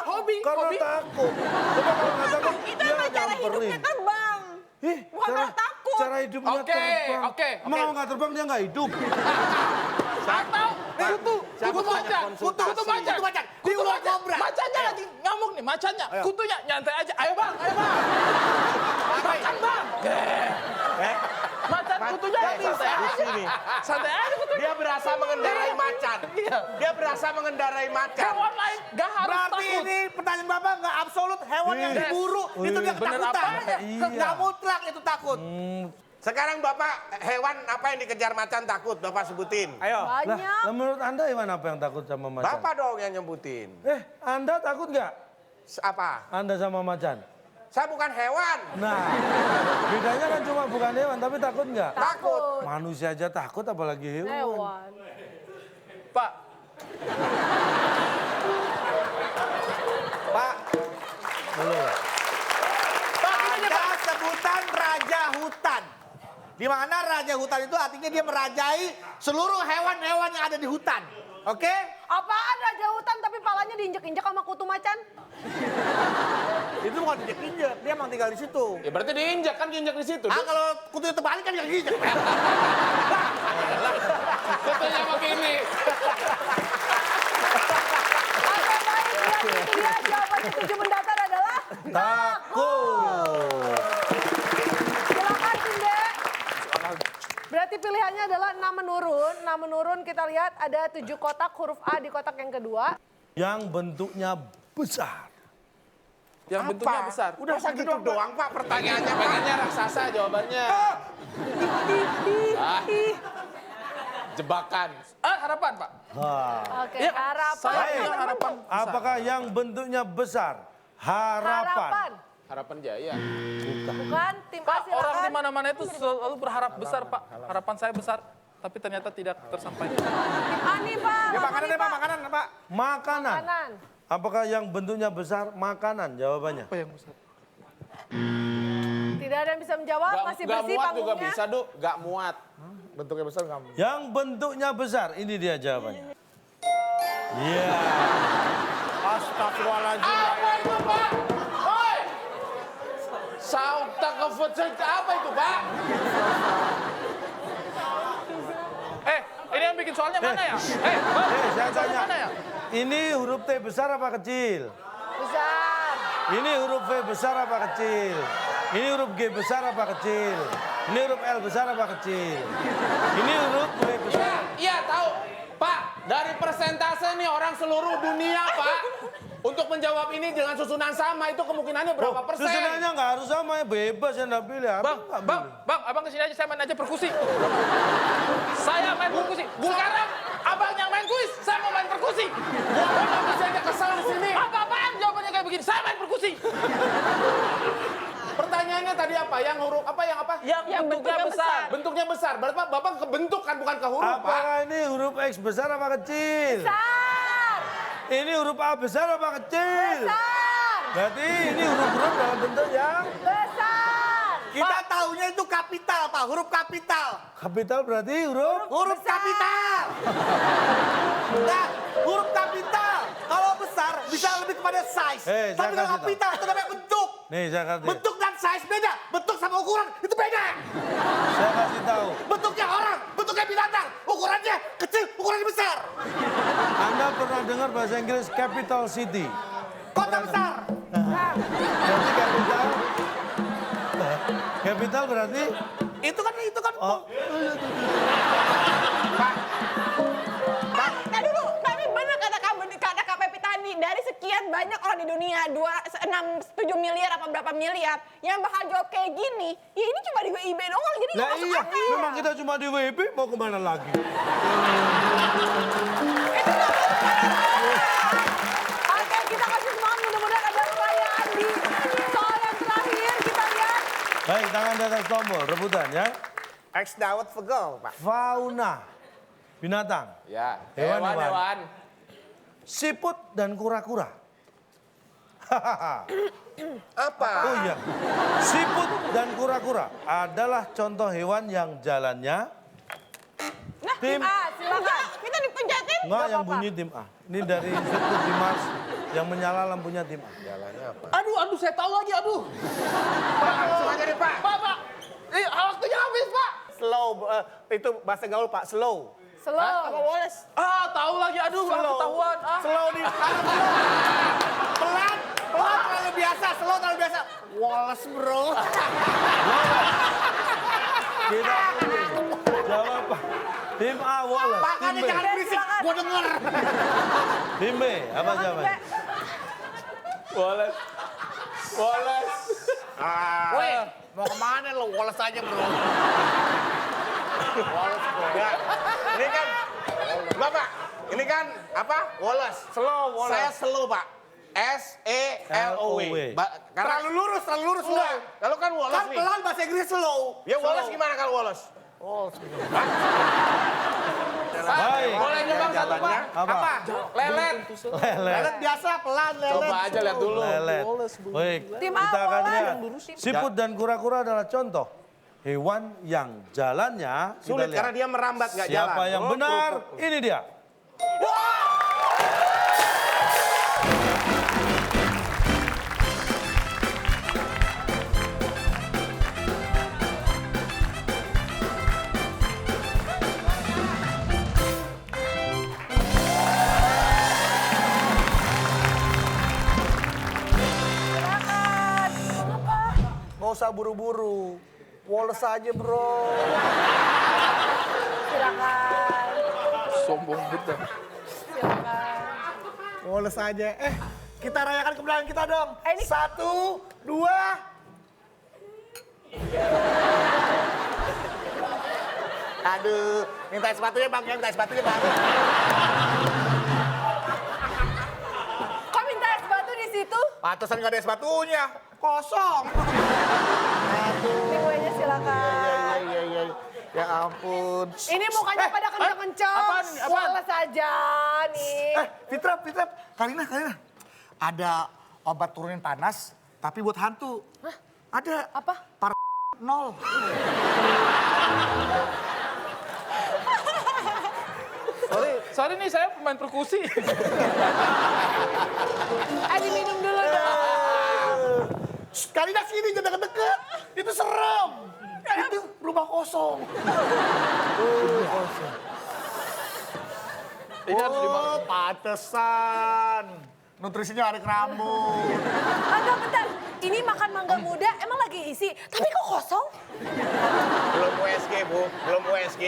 hobi. Karena takut. Coba kalau nggak takut, Itu dia emang cara nyamperin. hidupnya terbang. Bukan karena takut. Cara hidupnya terbang. Oke. Emang kalau nggak terbang dia nggak hidup. Atau kutu macan. Di ular kobra. Macannya lagi ngamuk nih, macannya. Kutunya nyantai aja. Ayo bang. Macan bang. Macan kutunya santai aja. Santai aja kutunya. Dia berasa mengendarai macan. Dia berasa mengendarai macan. Hewan lain gak harus Berarti takut. ini pertanyaan Bapak nggak absolut. Hewan yang diburu itu dia Bener ketakutan. apanya? Nggak mutlak itu takut. Sekarang Bapak, hewan apa yang dikejar macan takut? Bapak sebutin. Ayo. Banyak. Lah, menurut Anda hewan apa yang takut sama macan? Bapak dong yang nyebutin. Anda takut nggak? Apa? Anda sama macan? Saya bukan hewan. Nah, bedanya kan cuma bukan hewan, tapi takut nggak? Takut. Manusia aja takut, apalagi hewan. Hewan. Pak, Pak, Belum. ada sebutan raja hutan. Di mana raja hutan itu artinya dia merajai seluruh hewan-hewan yang ada di hutan. Oke? Apaan raja hutan tapi palanya diinjek-injek sama kutu macan? Itu bukan injek-injek, dia emang tinggal di situ. Ya berarti diinjak kan diinjak di situ. Kalau kutunya terbalik kan injek-injek. Kutunya begini. Oke baik, itu dia jawaban ketujuh mendatar adalah Takut. silakan Tinde. Berarti pilihannya adalah 6 menurun. 6 menurun kita lihat ada 7 kotak huruf A di kotak yang kedua. Yang bentuknya besar. yang bentuknya besar. Udah segitu doang Pak pertanyaannya. Pengennya raksasa jawabannya. Jebakan. Harapan Pak. Oke, Iya, harapan. saya bilang harapan. Apakah yang bentuknya besar? Harapan. Harapan. Harapan Jaya. Bukan, tim A Pak, orang di silakan. mana-mana itu selalu berharap besar Pak. Harapan saya besar, tapi ternyata tidak tersampaikan. Tim A nih Pak. Ya mana makanan nih, deh Pak, makanan Pak. Makanan. Makanan. Apakah yang bentuknya besar? Makanan jawabannya. Apa yang besar? Tidak ada yang bisa menjawab, masih Gak bersih muat juga panggungnya. bisa, Du. Gak muat. Bentuknya besar kamu. Yang bentuknya besar, ini dia jawabannya. Iya. Astagfirullahaladzim. Apa itu, Pak? Hoi! Sauta kefutsal apa itu, Pak? Ini yang bikin soalnya mana ya? Saya tanya. Mana ya? Ini huruf T besar apa kecil? Besar. Ini huruf V besar apa kecil? Ini huruf G besar apa kecil? Ini huruf L besar apa kecil? Ini huruf W besar. Iya, tahu. Pak, dari persentase nih orang seluruh dunia, Pak. Untuk menjawab ini dengan susunan sama, itu kemungkinannya berapa persen? Susunannya nggak harus sama, ya bebas yang nggak pilih. Bang, abang kesini aja, saya main aja perkusi. Saya main perkusi. Sekarang abang yang main kuis, saya mau main perkusi. Gua masih aja kesal di sini. Apa-apaan jawabannya kayak begini, saya main perkusi. Pertanyaannya tadi apa? Yang huruf apa? Yang apa? Yang bentuknya besar. Bentuknya besar. Berarti Bapak kebentuk kan bukan ke huruf, Pak. Apakah ini huruf X besar apa kecil? Besar. Ini huruf A besar apa kecil? Besar. Berarti ini huruf-huruf dalam bentuk yang Besar. Kita tahunya itu kapital Pak, huruf kapital. kapital berarti huruf Huruf kapital. Nah, huruf kapital. Kalau besar bisa lebih kepada size. saya Tapi kalau kasih tahu. kapital itu namanya bentuk. Nih saya kasih. Bentuk dan size beda. Bentuk sama ukuran itu beda. Saya kasih tahu. Bentuknya orang, bentuknya binatang. Ukurannya kecil, ukurannya besar. Anda pernah dengar bahasa Inggris capital city? Kota besar. Berarti capital. Capital berarti Itu kan. oh, Nah dulu, tapi benar kata Kak Pepi tadi, dari sekian banyak orang di dunia, 7 miliar apa berapa miliar, yang bakal jawab kayak gini, ya ini cuma di WIB doang, jadi nggak lah masuk iya, akal. memang kita cuma di WP mau kemana lagi? Oke, kita kasih semangat, mudah-mudahan ada perayaan di soal yang terakhir. Kita lihat Baik, tangan di atas tombol, rebutan ya. X Dawet Vegel, Pak. Fauna, binatang. Ya, Hewan. hewan. Siput dan kura-kura. Apa? Oh iya, siput dan kura-kura adalah contoh hewan yang jalannya Nah, tim silakan. Kita dipencetin. enggak yang bunyi tim A. Ini dari sirkuit Dimas yang menyala lampunya tim A. Aduh, saya tahu lagi, aduh. Pak, langsung aja deh, Pak. Pak. Waktunya habis, Pak. Slow, itu bahasa gaul, Pak. Slow. Slow. Apa Wallace? Tahu lagi, aduh, ketahuan. Slow di pelan terlalu biasa, slow terlalu biasa. Wallace, bro. Kita jawab Pak. Tim A Wallace, Pak, tim B. jangan berisik, gua denger. Tim B, apa jawabannya? Wallace. Woi, mau kemana lo? Wallace aja, bro. Wallace, bro. Ya, ini kan, Bapak, ini kan apa? Wallace. Slow, Wallace. Saya slow, Pak. S-E-L-O-W. Terlalu lurus slow. Enggak, kalau kan Wallace Kan nih. pelan bahasa Inggris slow. Ya Wallace gimana kalau Wallace? Baik. Boleh nyumbang satu, Pak? Apa? Lelet. Lelet. Lelet biasa, pelan, lelet. Coba aja lihat dulu. Lelet. Baik, Tim A, kita akan Wallace. lihat. Siput dan kura-kura adalah contoh hewan yang jalannya kita Sulit lihat. karena dia merambat nggak jalan. Siapa yang benar? Ini dia. Gak usah buru-buru. Wallace aja, bro. Silakan. Sombong gitu. Wallace aja. Kita rayakan kemenangan kita dong. Ini- 1, 2. Aduh, minta sepatunya bang, minta sepatunya bang. Kok minta es batu di situ? Pantesan gak ada sepatunya, kosong. Ini kuenya silakan. Iya. Ya ampun. Ini mukanya pada kenceng-kenceng. apaan nih, apaan? Wallace aja nih. Fitra. Karina. Ada obat turunin panas, tapi buat hantu. Ada. Apa? 0. Sorry nih, saya pemain perkusi. Diminum dulu dong. Karina sini, jangan deket-deket. Itu serem. Itu rumah kosong. Ini harus dimakan. Pantesan. Nutrisinya ada rambut. Agak bentar. Ini makan mangga muda emang lagi isi. Tapi kok kosong? Belum USG, Bu. Belum USG.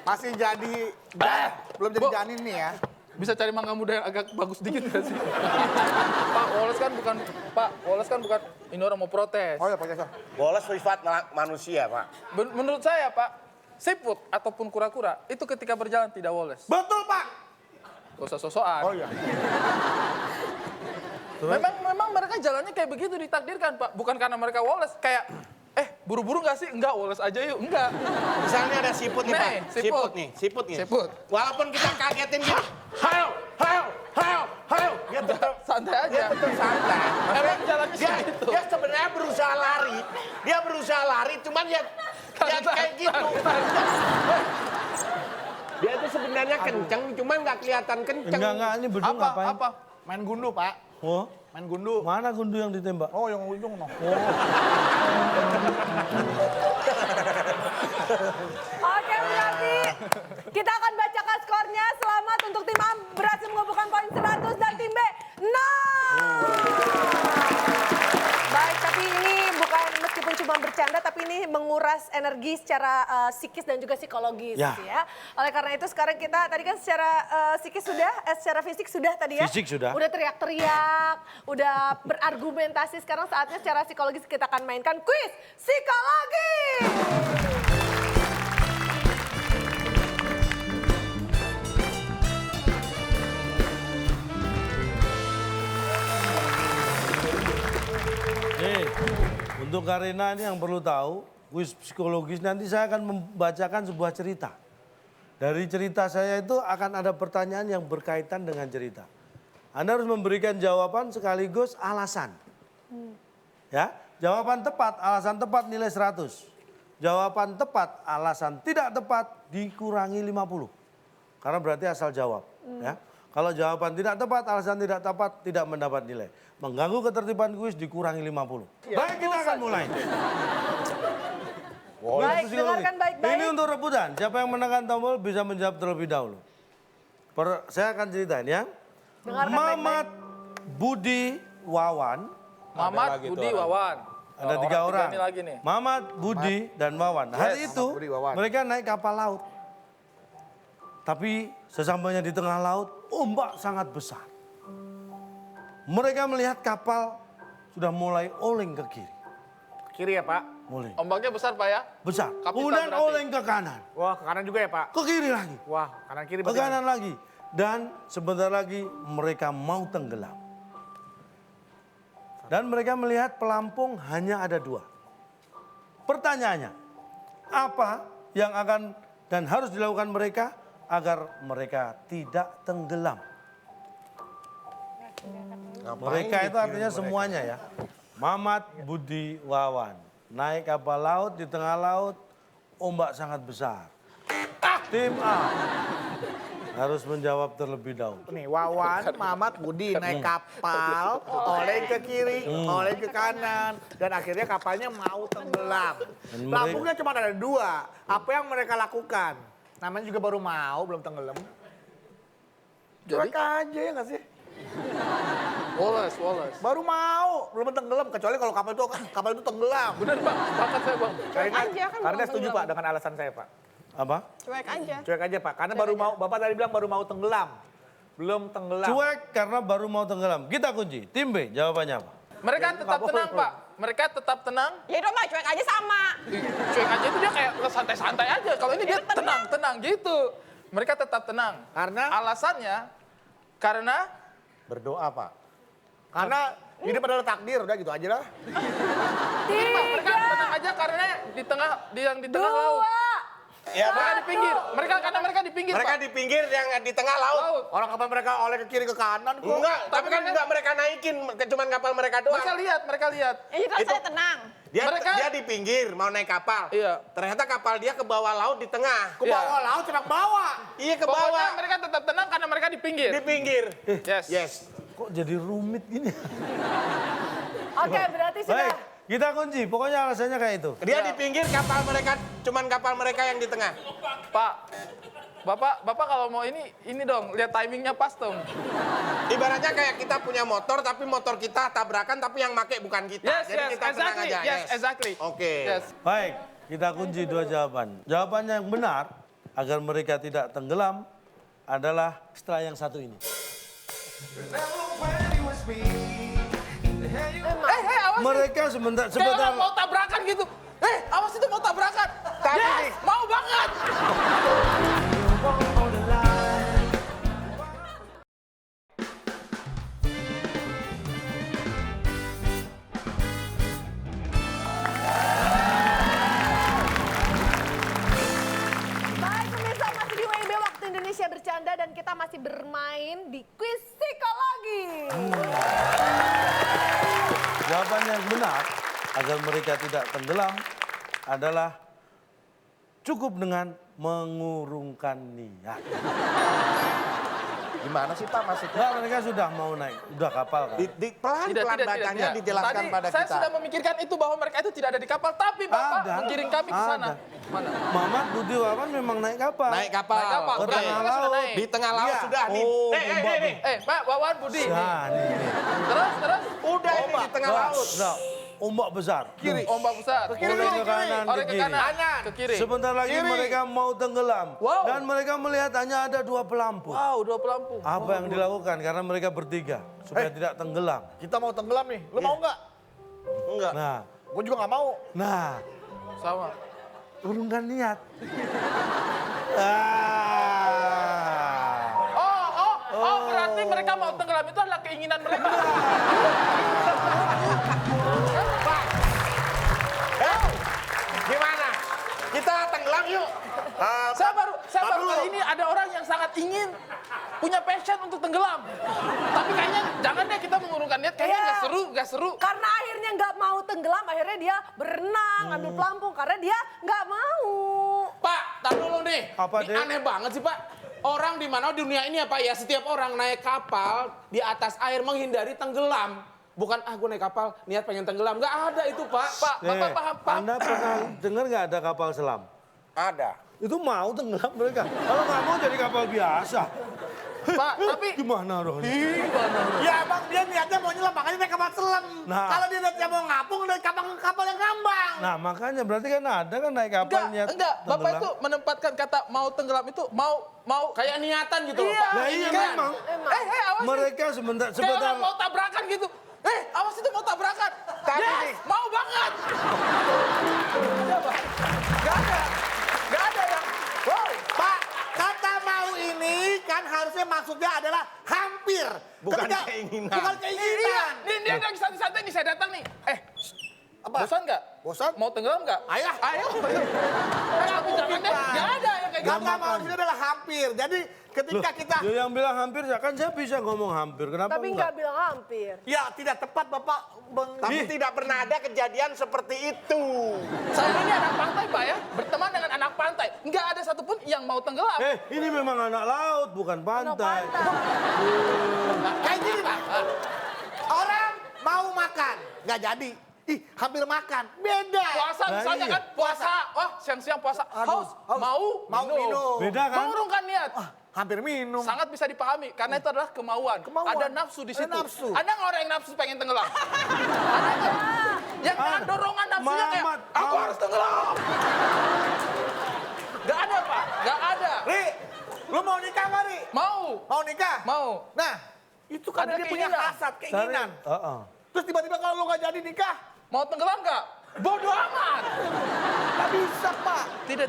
Masih jadi, belum jadi Bu. janin nih ya. Bisa cari mangga muda yang agak bagus dikit nggak sih? Pak, Wallace kan bukan, ini orang mau protes. Oh ya Pak Jasa. Wallace sifat manusia, Pak. Menurut saya, Pak, siput ataupun kura-kura itu ketika berjalan tidak Wallace. Betul Pak. Gak usah sosokan. Oh iya. Memang mereka jalannya kayak begitu ditakdirkan, Pak. Bukan karena mereka Wallace. Kayak, buru-buru nggak sih? Enggak, Wallace aja yuk. Enggak. Misalnya ada siput nih, Pak. Nih, Siput nih. Siput. Walaupun kita kagetin gitu. Hayo. Dia tetap Santai aja. Dia betul santai. Emang jalannya segitu. Dia sebenarnya berusaha lari. Dia berusaha lari, cuman ya kayak gitu. Dia itu sebenarnya kenceng, cuman nggak kelihatan kenceng. Enggak, ini berdua ngapain? Apa? Main gundu Pak. Oh, Main gundu. mana gundu yang ditembak? Oh yang ujung no. Oke, berarti kita akan bacakan skornya. Selamat untuk tim A berhasil mengumpulkan poin 100 dan tim B 0. Baik, tapi ini bukan meskipun cuma bercanda, tapi ini menguras energi secara psikis dan juga psikologis Ya. ya. Oleh karena itu sekarang kita tadi kan secara psikis sudah, secara fisik sudah tadi ya. Fisik sudah. Udah teriak-teriak, udah berargumentasi. Sekarang saatnya secara psikologis kita akan mainkan kuis psikologi. Nih, Untuk Karina ini yang perlu tahu, kuis psikologis nanti saya akan membacakan sebuah cerita. Dari cerita saya itu akan ada pertanyaan yang berkaitan dengan cerita. Anda harus memberikan jawaban sekaligus alasan. Ya, jawaban tepat, alasan tepat nilai 100. Jawaban tepat, alasan tidak tepat dikurangi 50. Karena berarti asal jawab. Ya. Kalau jawaban tidak tepat, alasan tidak tepat, tidak mendapat nilai. Mengganggu ketertiban kuis dikurangi 50. Baik, kita akan mulai. Baik, dengarkan baik-baik. Ini untuk rebutan. Siapa yang menekan tombol bisa menjawab terlebih dahulu. Saya akan ceritain ya. Dengarkan Mamat, Budi, Wawan. Mamat, Budi, Wawan. Ada 3 orang. Ini lagi nih. Mamat, Budi, dan Wawan. Hari itu Budi, Wawan. mereka naik kapal laut. Tapi sesampainya di tengah laut, ombak sangat besar. Mereka melihat kapal sudah mulai oleng ke kiri. Kiri ya Pak? Mulai. Ombaknya besar, Pak ya? Besar. Kapital Kemudian berarti. oleng ke kanan. Wah, ke kanan juga ya Pak? Ke kiri lagi. Wah, kanan kiri Ke kanan lagi. Dan sebentar lagi mereka mau tenggelam. Dan mereka melihat pelampung hanya ada 2. Pertanyaannya, apa yang akan dan harus dilakukan mereka agar mereka tidak tenggelam? Mereka itu artinya semuanya ya. Mamat, Budi, Wawan. Naik kapal laut di tengah laut, ombak sangat besar. Tim A harus menjawab terlebih dahulu. Nih, Wawan, Mamat, Budi naik kapal, oleng ke kiri, oleng ke kanan. Dan akhirnya kapalnya mau tenggelam. Dan Pelampungnya cuma ada 2. Apa yang mereka lakukan? Namanya juga baru mau, belum tenggelam. Cuek aja ya nggak sih? Woles. Baru mau, belum tenggelam. Kecuali kalau kapal itu tenggelam. Bener, Pak. Sepakat saya, Bang. aja kan Karena belum setuju tenggelam. Pak dengan alasan saya Pak. Apa? Cuek aja. Cuek aja Pak, karena baru mau, Bapak tadi bilang baru mau tenggelam. Belum tenggelam. Cuek karena baru mau tenggelam. Kita kunci. Tim B jawabannya apa? Mereka tetap tenang, Pak. Mereka tetap tenang. Ya udah Pak, cuek aja sama. Cuek aja itu dia kayak santai-santai aja. Kalau ini dia tenang gitu. Mereka tetap tenang. Karena? Alasannya, karena Berdoa Pak. Karena hidup adalah takdir, udah gitu aja lah. mereka tenang aja karena di tengah laut. Ya, Mereka Pak. di pinggir. Karena mereka di pinggir, Mereka Pak. di pinggir yang di tengah laut. Orang kapal mereka oleh ke kiri ke kanan kok. Enggak, tapi kan enggak mereka naikin, cuman kapal mereka doang. Mereka lihat. Ya udah saya tenang. Dia di pinggir mau naik kapal. Iya. Ternyata kapal dia ke bawah laut di tengah. Ke bawah laut, sedang bawa. Iya ke Pokoknya bawah. mereka tetap tenang karena mereka di pinggir. Di pinggir. Yes. Kok jadi rumit gini? Oke, berarti sudah. Baik, kita kunci. Pokoknya alasannya kayak itu. Dia di pinggir, kapal mereka cuman kapal mereka yang di tengah. Pak, Bapak kalau mau ini dong, lihat timingnya pas dong. Ibaratnya kayak kita punya motor tapi motor kita tabrakan tapi yang make bukan kita. Yes, Jadi yes, kita tenang exactly. aja. Yes, exactly. Oke. Yes. Baik, kita kunci 2 jawaban. Jawabannya yang benar agar mereka tidak tenggelam adalah setelah yang satu ini. Awas. Mereka sebentar Jangan mau tabrakan gitu. Awas itu mau tabrakan. Tapi Yes, nih. mau banget. Baik pemirsa, masih di WIB Waktu Indonesia Bercanda dan kita masih bermain di kuis psikologi. Jawaban yang benar agar mereka tidak tenggelam adalah cukup dengan mengurungkan niat. Gimana sih Pak maksudnya? Nah, mereka sudah mau naik, udah kapal kan? Pelan-pelan bacanya dijelaskan Tadi pada saya kita. sudah memikirkan itu bahwa mereka itu tidak ada di kapal, tapi Bapak Ada. menggiring kami ke sana. Ada. Mana? Mamat, Budi, Wawan memang naik kapal. Naik kapal. Naik kapal. Ke Berarti tengah mereka sudah laut. naik. Di tengah laut Iya. sudah nih. Oh, Nih. Pak, Wawan, Budi. Nah, nih. Terus. Udah ini di tengah Nah, laut. nah, ombak besar. Ombak besar. Oleh ke kanan, Oleh ke ke kiri. kanan, ke kiri. Sebentar lagi mereka mau tenggelam. Wow. Dan mereka melihat hanya ada 2 pelampung. Wow, 2 pelampung. Apa yang dilakukan? Karena mereka bertiga. Supaya tidak tenggelam. Kita mau tenggelam nih, lu mau nggak? Enggak. Nah, Gue juga nggak mau. Sama. urungkan niat. Berarti mereka mau tenggelam itu adalah keinginan mereka. ingin punya passion untuk tenggelam. Tapi kayaknya jangan deh kita mengurungkan niat, kayaknya Iya. nggak seru. Karena akhirnya nggak mau tenggelam, akhirnya dia berenang, ambil pelampung karena dia nggak mau. Pak, tar dulu nih. Apa, Ini Dek? aneh banget sih, Pak. Orang di mana dunia ini ya, Pak, ya setiap orang naik kapal di atas air menghindari tenggelam. Bukan, gue naik kapal, niat pengen tenggelam. Nggak ada itu, Pak. Pak, Bapak paham, Pak. Anda pernah dengar nggak ada kapal selam? Ada. Itu mau tenggelam mereka. Kalau nggak mau jadi kapal biasa. Pak, tapi Gimana dong? Ya bang, dia niatnya mau nyelam, makanya naik kapal selam. Nah. Kalau dia niatnya mau ngapung, naik kapal yang ngambang. Nah makanya berarti kan ada kan naik kapal niat enggak. Bapak tenggelam. itu menempatkan kata mau tenggelam itu mau Kayak niatan gitu loh, Iya. Pak. Nah iya Kan? memang. awas. Mereka Kayak sebentar. orang mau tabrakan gitu. Awas itu mau tabrakan. Tadi Yes, nih. mau banget. Gak ada yang. Wow. Pak, kata mau ini kan harusnya maksudnya adalah hampir. Bukan Ketika- keinginan. Bukan Iya, keinginan. nih dia lagi santai-santai nih saya datang nih. Apa? Bosan nggak? Bosan? Mau tenggelam nggak? Ayo. Ayo. Tapi jangan deh, Pak. nggak ada yang kayak gitu. Kata mau ini adalah hampir. Jadi ketika kita... Dia yang bilang hampir, ya kan saya bisa ngomong hampir. Kenapa Tapi enggak? nggak bilang hampir. Ya tidak tepat Bapak. Tapi tidak pernah ada kejadian seperti itu. Saya ini anak pantai, Pak ya. Berteman dengan anak pantai. Nggak ada satupun yang mau tenggelam. Ini memang anak laut, bukan pantai. Kayak gini Pak. Orang mau makan, nggak jadi. Ih, hampir makan. Beda. Puasa Nah, misalnya iya. kan, puasa. Wah, siang-siang puasa. Haus, mau minum. Beda kan? Mengurungkan niat. Hampir minum. Sangat bisa dipahami karena itu adalah kemauan. Kemauan. Ada nafsu di Ada situ. nafsu. Ada nggak orang yang nafsu pengen tenggelam? Ada nggak? Yang dengan dorongan nafsunya kayak Mamat, aku Mamat. harus tenggelam. Gak ada Pak, gak ada. Ri, lu mau nikah nggak Ri? Mau, Mau nikah? mau. Nah, itu kan Ada dia punya keinginan. hasrat, keinginan. Terus tiba-tiba kalau lu nggak jadi nikah, Mau tenggelam nggak? Bodoh amat. nggak bisa Pak. Tidak.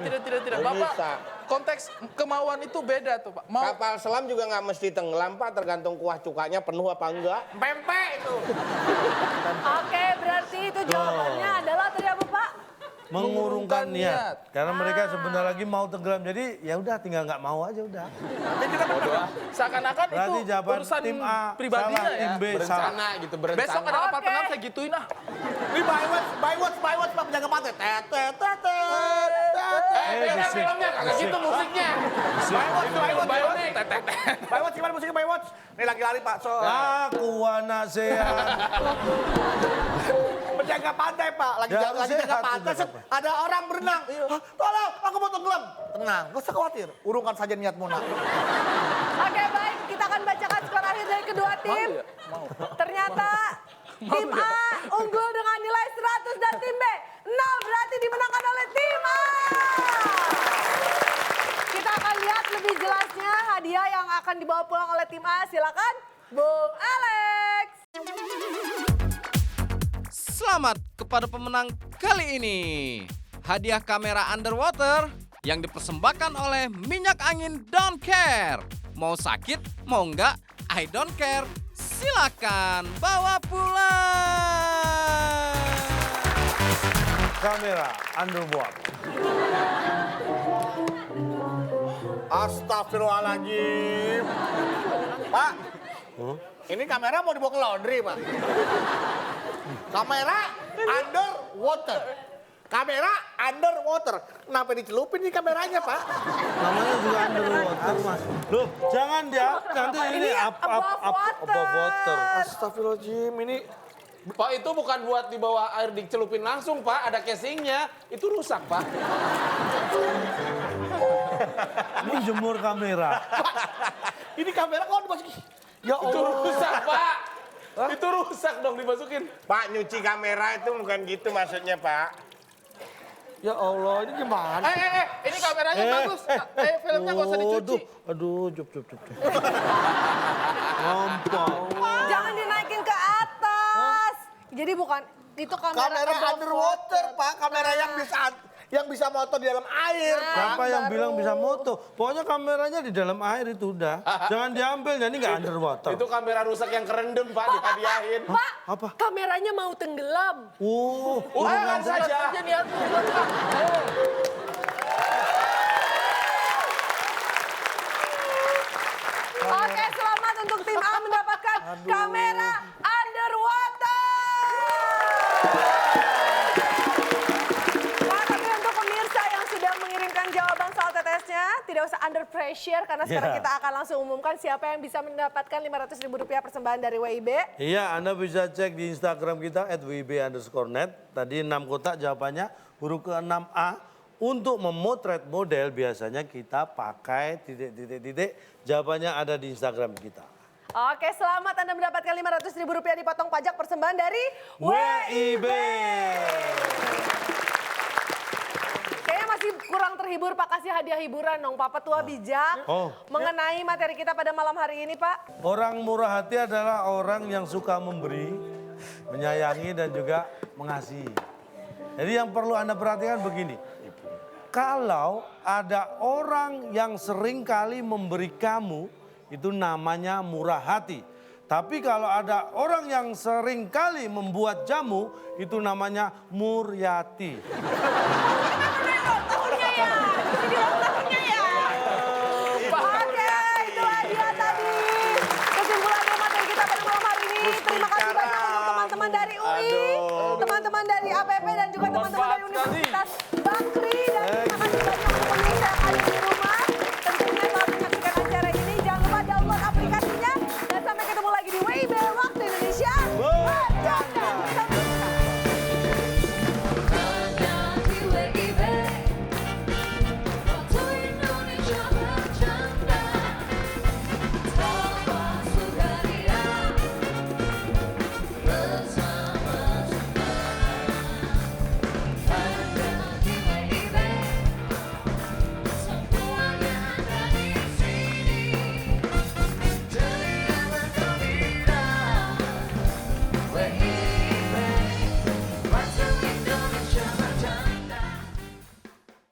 Bapak, Bisa. konteks kemauan itu beda tuh Pak. Mau Kapal selam juga nggak mesti tenggelam, Pak. Tergantung kuah cukanya penuh apa enggak. Pempek itu. Oke, berarti itu jawabannya adalah tadi apa Pak? Mengurungkan Mengurungkan niat. niat. Karena mereka sebentar lagi mau tenggelam. Jadi ya udah tinggal nggak mau aja udah. seakan-akan itu Berarti jawaban urusan tim A pribadinya salah, ya. tim B salah. Berencana gitu, berencana. Besok ada kapal Oke. tenggelam saya gituin ah. Ini by watch Pak penjaga pantai. Beda filmnya, kagak gitu musiknya. By watch. Tetet. By watch gimana musiknya by watch? Ini lagi lari Pak. So, Aku anak sehat. penjaga pantai Pak. Lagi Ya, jaga sehat pantai. itu, Set, ada orang berenang. Hah, tolong, aku mau tenggelam. Tenang, gak usah khawatir. Urungkan saja niatmu nak. Oke, baik. Kita akan bacakan skor akhir dari kedua tim. Ternyata tim A unggul dengan nilai 100 dan tim B 0, berarti dimenangkan oleh tim A. Kita akan lihat lebih jelasnya hadiah yang akan dibawa pulang oleh tim A. Silakan, Bung Alex. Selamat kepada pemenang kali ini. Hadiah kamera underwater yang dipersembahkan oleh minyak angin Don't Care. Mau sakit, mau enggak, I don't care. Silakan bawa pulang. Kamera underwater. Astagfirullahaladzim. Pak, ini kamera mau dibawa ke laundry Pak. Kamera underwater. Kamera underwater. Kenapa dicelupin nih kameranya Pak? Namanya juga underwater mas. Loh jangan dia, nanti ini above water. Astagfirullahaladzim, ini Pak, itu bukan buat di bawah air dicelupin langsung, Pak. Ada casingnya. Itu rusak, Pak. Menjemur kamera. ini kamera kok dimasukin. Ya Itu Allah. rusak, Pak. Itu rusak dong dimasukin. Pak, nyuci kamera itu bukan gitu maksudnya, Pak. Ya Allah, ini gimana? Ini kameranya bagus. Filmnya nggak usah dicuci. Aduh, cup. Ngompol. Jangan dinaikin ke atas. Jadi bukan, itu kamera, Kamera above underwater, Pak. Kamera yang bisa moto di dalam air, Pak. Siapa yang bilang bisa moto? Pokoknya kameranya di dalam air itu udah. Jangan diambil, jadi nggak underwater. Itu kamera rusak yang kerendam, Pak, dihadiahin. Pak, Apa? kameranya mau tenggelam. Urungkan saja. Aja niatmu. untuk tim A mendapatkan kamera underwater. Nah, tapi untuk pemirsa yang sudah mengirimkan jawaban soal TTS-nya, tidak usah under pressure karena sekarang kita akan langsung umumkan siapa yang bisa mendapatkan Rp500.000 persembahan dari WIB. Iya, Anda bisa cek di Instagram kita @wib_net. Tadi 6 kotak jawabannya huruf ke-6A. Untuk memotret model biasanya kita pakai titik. Jawabannya ada di Instagram kita. Oke, selamat Anda mendapatkan Rp500.000 dipotong pajak persembahan dari WIB. Kayaknya masih kurang terhibur, Pak. Kasih hadiah hiburan dong, Pak Petua bijak. Mengenai materi kita pada malam hari ini, Pak. Orang murah hati adalah orang yang suka memberi, menyayangi dan juga mengasihi. Jadi yang perlu Anda perhatikan begini. Kalau ada orang yang sering kali memberi kamu, itu namanya murah hati. Tapi kalau ada orang yang sering kali membuat jamu, itu namanya muryati. Oke, itu hadiah tadi. Kesimpulannya materi kita pada malam hari ini. Terima kasih banyak untuk teman-teman dari UI, teman-teman dari APP dan juga teman-teman dari Universitas Bakri dan